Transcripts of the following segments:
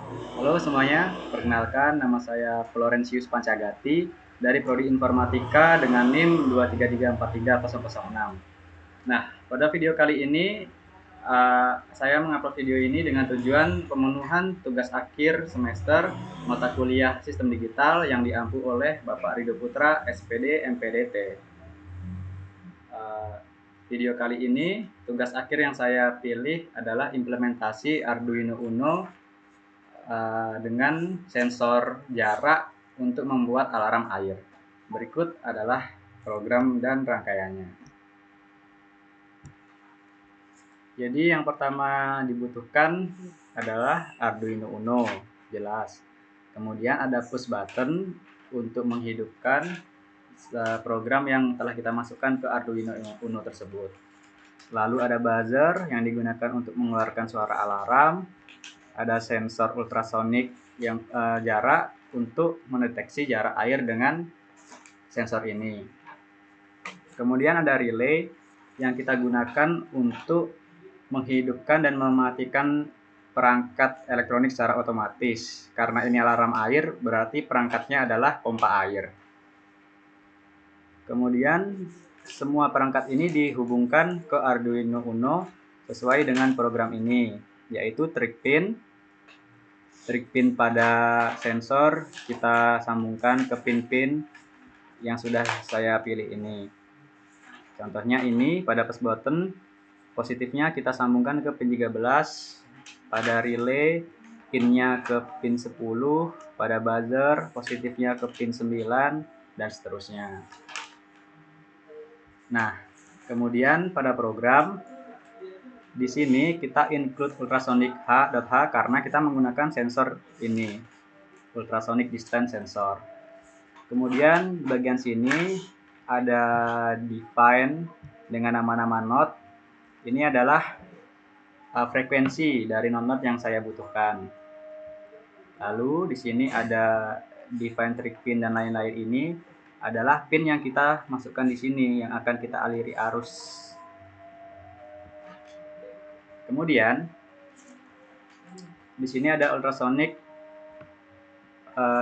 Halo semuanya, perkenalkan nama saya Florentius Pancagati dari Prodi Informatika dengan NIM 233430006. Nah, pada video kali ini saya mengupload video ini dengan tujuan pemenuhan tugas akhir semester mata kuliah Sistem Digital yang diampu oleh Bapak Rido Putra, SPD, MPDT. Eh, Video kali ini tugas akhir yang saya pilih adalah implementasi Arduino Uno dengan sensor jarak untuk membuat alarm air. Berikut adalah program dan rangkaiannya. Jadi yang pertama dibutuhkan adalah Arduino Uno, jelas. Kemudian ada push button untuk menghidupkan program yang telah kita masukkan ke Arduino Uno tersebut. Lalu ada buzzer yang digunakan untuk mengeluarkan suara alarm. Ada sensor ultrasonik yang jarak untuk mendeteksi jarak air dengan sensor ini. Kemudian ada relay yang kita gunakan untuk menghidupkan dan mematikan perangkat elektronik secara otomatis. Karena ini alarm air, berarti perangkatnya adalah pompa air. Kemudian semua perangkat ini dihubungkan ke Arduino Uno sesuai dengan program ini, yaitu trig pin pada sensor kita sambungkan ke pin-pin yang sudah saya pilih ini. Contohnya ini pada push button, positifnya kita sambungkan ke pin 13, pada relay pinnya ke pin 10, pada buzzer positifnya ke pin 9, dan seterusnya. Nah, kemudian pada program di sini kita include ultrasonic H.H karena kita menggunakan sensor ini, ultrasonic distance sensor. Kemudian bagian sini ada define dengan nama-nama note. Ini adalah frekuensi dari note yang saya butuhkan. Lalu di sini ada define trig pin dan lain-lain, ini adalah pin yang kita masukkan di sini yang akan kita aliri arus. Kemudian di sini ada ultrasonic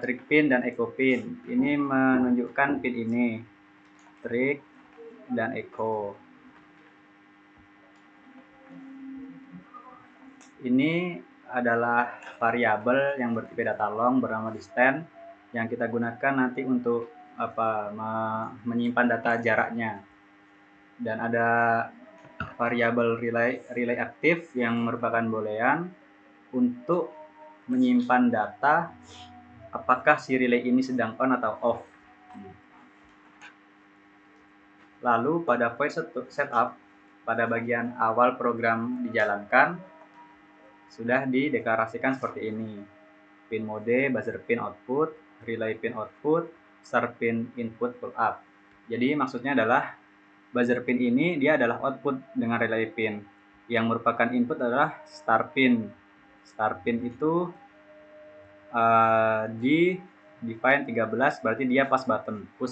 trig pin dan echo pin. Ini menunjukkan pin ini, trig dan echo. Ini adalah variabel yang bertipe data long bernama distance yang kita gunakan nanti untuk menyimpan data jaraknya. Dan ada variabel relay aktif yang merupakan boolean untuk menyimpan data apakah si relay ini sedang on atau off. Lalu pada void setup, pada bagian awal program dijalankan, sudah dideklarasikan seperti ini. Pin mode, buzzer pin output, relay pin output, start pin input pull up. Jadi maksudnya adalah buzzer pin ini dia adalah output dengan relay pin. Yang merupakan input adalah start pin. Start pin itu di define 13, berarti dia push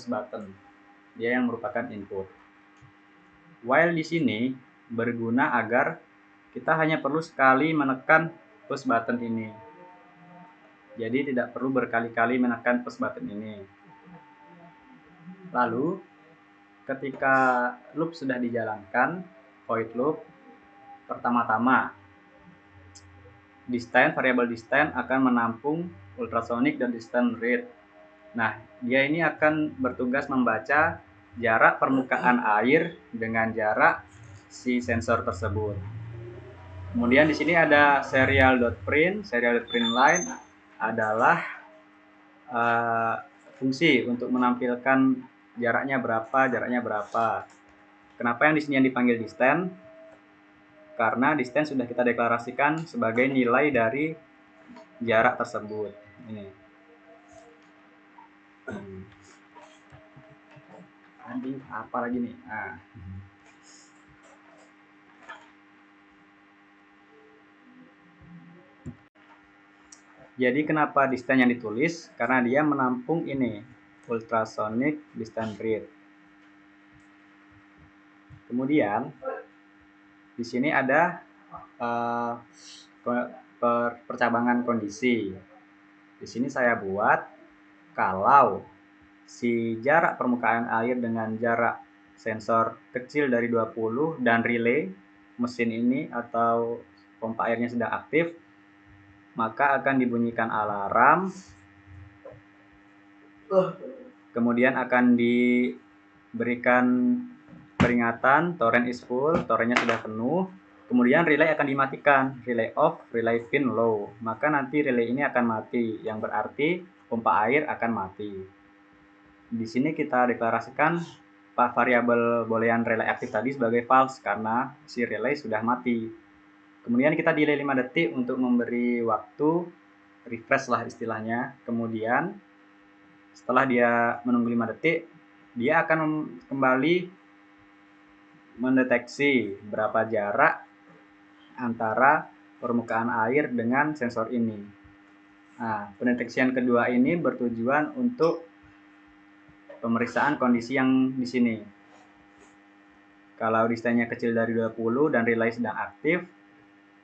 button. Dia yang merupakan input. While di sini berguna agar kita hanya perlu sekali menekan push button ini. Jadi tidak perlu berkali-kali menekan push button ini. Lalu ketika loop sudah dijalankan, void loop, pertama-tama distance, variabel distance akan menampung ultrasonic dan distance rate. Nah, dia ini akan bertugas membaca jarak permukaan air dengan jarak si sensor tersebut. Kemudian di sini ada serial.print. Serial.print line adalah fungsi untuk menampilkan jaraknya berapa. Kenapa yang di sini yang dipanggil distance? Karena distance sudah kita deklarasikan sebagai nilai dari jarak tersebut. Ini. Nanti apa lagi nih? Nah. Jadi kenapa distance yang ditulis? Karena dia menampung ini, ultrasonic distance rate. Kemudian di sini ada percabangan kondisi. Di sini saya buat kalau si jarak permukaan air dengan jarak sensor kecil dari 20 dan relay mesin ini atau pompa airnya sedang aktif, maka akan dibunyikan alarm, kemudian akan diberikan peringatan torrent is full, torrentnya sudah penuh, kemudian relay akan dimatikan, relay off, relay pin low, maka nanti relay ini akan mati, yang berarti pompa air akan mati. Di sini kita deklarasikan variabel boolean relay aktif tadi sebagai false karena si relay sudah mati. Kemudian kita delay 5 detik untuk memberi waktu refresh lah istilahnya. Kemudian setelah dia menunggu 5 detik, dia akan kembali mendeteksi berapa jarak antara permukaan air dengan sensor ini. Nah, pendeteksian kedua ini bertujuan untuk pemeriksaan kondisi yang di sini. Kalau distance-nya kecil dari 20 dan relay sedang aktif,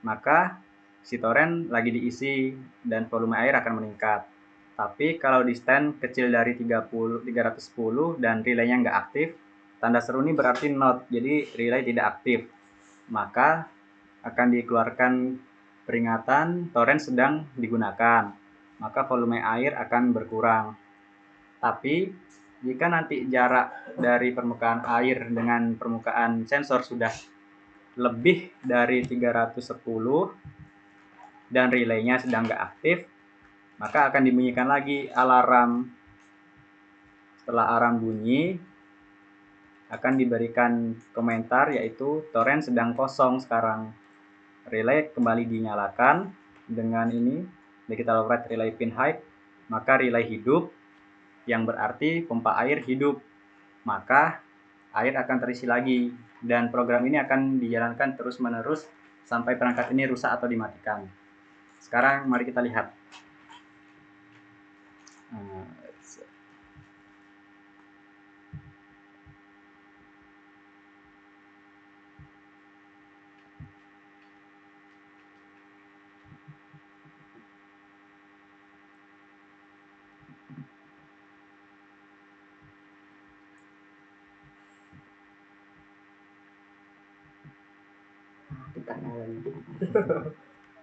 maka si torrent lagi diisi dan volume air akan meningkat. Tapi kalau distance kecil dari 310 dan relaynya nggak aktif, tanda seru ini berarti not, jadi relay tidak aktif. Maka akan dikeluarkan peringatan torrent sedang digunakan, maka volume air akan berkurang. Tapi jika nanti jarak dari permukaan air dengan permukaan sensor sudah lebih dari 310 dan relaynya sedang nggak aktif, maka akan dibunyikan lagi alarm. Setelah alarm bunyi, akan diberikan komentar yaitu torrent sedang kosong sekarang. Relay kembali dinyalakan dengan ini, digital override relay pin high, maka relay hidup, yang berarti pompa air hidup, maka air akan terisi lagi dan program ini akan dijalankan terus-menerus sampai perangkat ini rusak atau dimatikan. Sekarang mari kita lihat.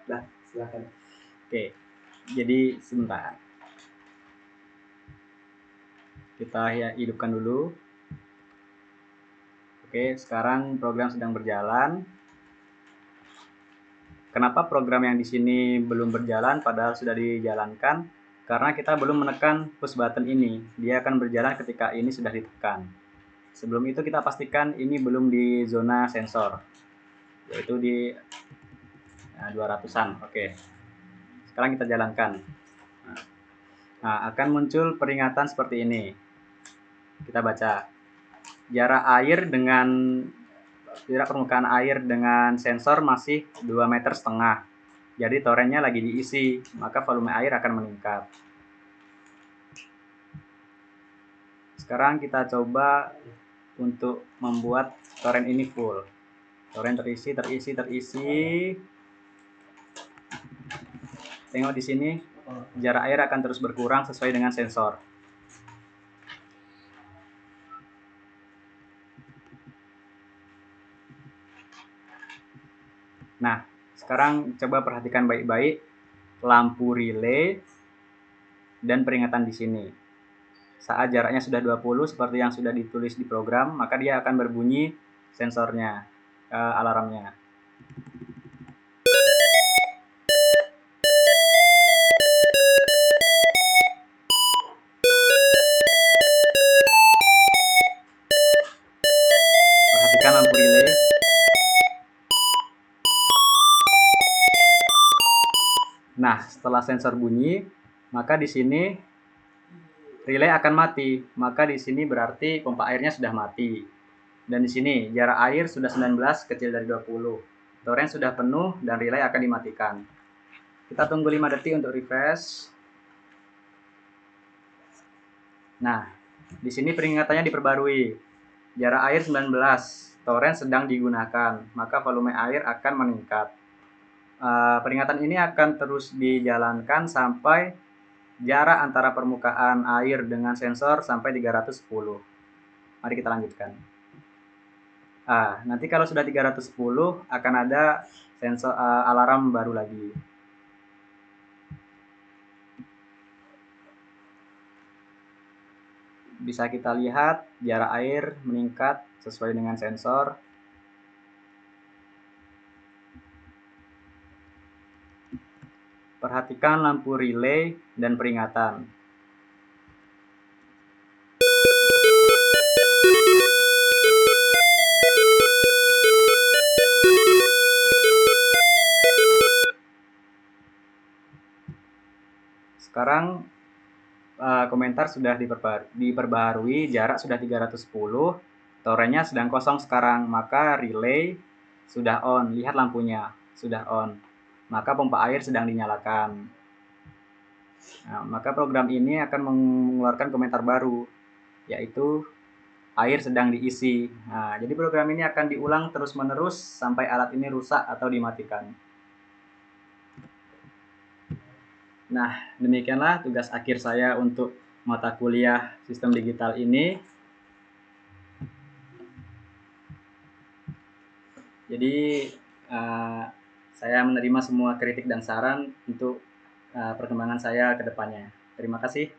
Nah, silakan. Oke, jadi sebentar. Kita hidupkan dulu. Oke, sekarang program sedang berjalan. Kenapa program yang di sini belum berjalan padahal sudah dijalankan? Karena kita belum menekan push button ini. Dia akan berjalan ketika ini sudah ditekan. Sebelum itu kita pastikan ini belum di zona sensor, yaitu di 200-an. Oke. Sekarang kita jalankan. Nah, akan muncul peringatan seperti ini. Kita baca. Jarak permukaan air dengan sensor masih 2,5 meter. Jadi torrentnya lagi diisi, maka volume air akan meningkat. Sekarang kita coba untuk membuat torrent ini full. Torrent terisi. Tengok di sini, jarak air akan terus berkurang sesuai dengan sensor. Nah, sekarang coba perhatikan baik-baik lampu relay dan peringatan di sini. Saat jaraknya sudah 20 seperti yang sudah ditulis di program, maka dia akan berbunyi sensornya, alarmnya. Perhatikan lampu relay. Nah, setelah sensor bunyi, maka di sini relay akan mati. Maka di sini berarti pompa airnya sudah mati. Dan di sini jarak air sudah 19 kecil dari 20. Torrent sudah penuh dan relay akan dimatikan. Kita tunggu 5 detik untuk refresh. Nah, di sini peringatannya diperbarui. Jarak air 19, torrent sedang digunakan, maka volume air akan meningkat. Peringatan ini akan terus dijalankan sampai jarak antara permukaan air dengan sensor sampai 310. Mari kita lanjutkan. Nanti kalau sudah 310 akan ada sensor alarm baru lagi. Bisa kita lihat jarak air meningkat sesuai dengan sensor. Perhatikan lampu relay dan peringatan. Sekarang komentar sudah diperbaharui, jarak sudah 310, torennya sedang kosong sekarang, maka relay sudah on, lihat lampunya sudah on, maka pompa air sedang dinyalakan. Maka program ini akan mengeluarkan komentar baru, yaitu air sedang diisi. Jadi program ini akan diulang terus-menerus sampai alat ini rusak atau dimatikan. Nah, demikianlah tugas akhir saya untuk mata kuliah sistem digital ini. Jadi, saya menerima semua kritik dan saran untuk perkembangan saya ke depannya. Terima kasih.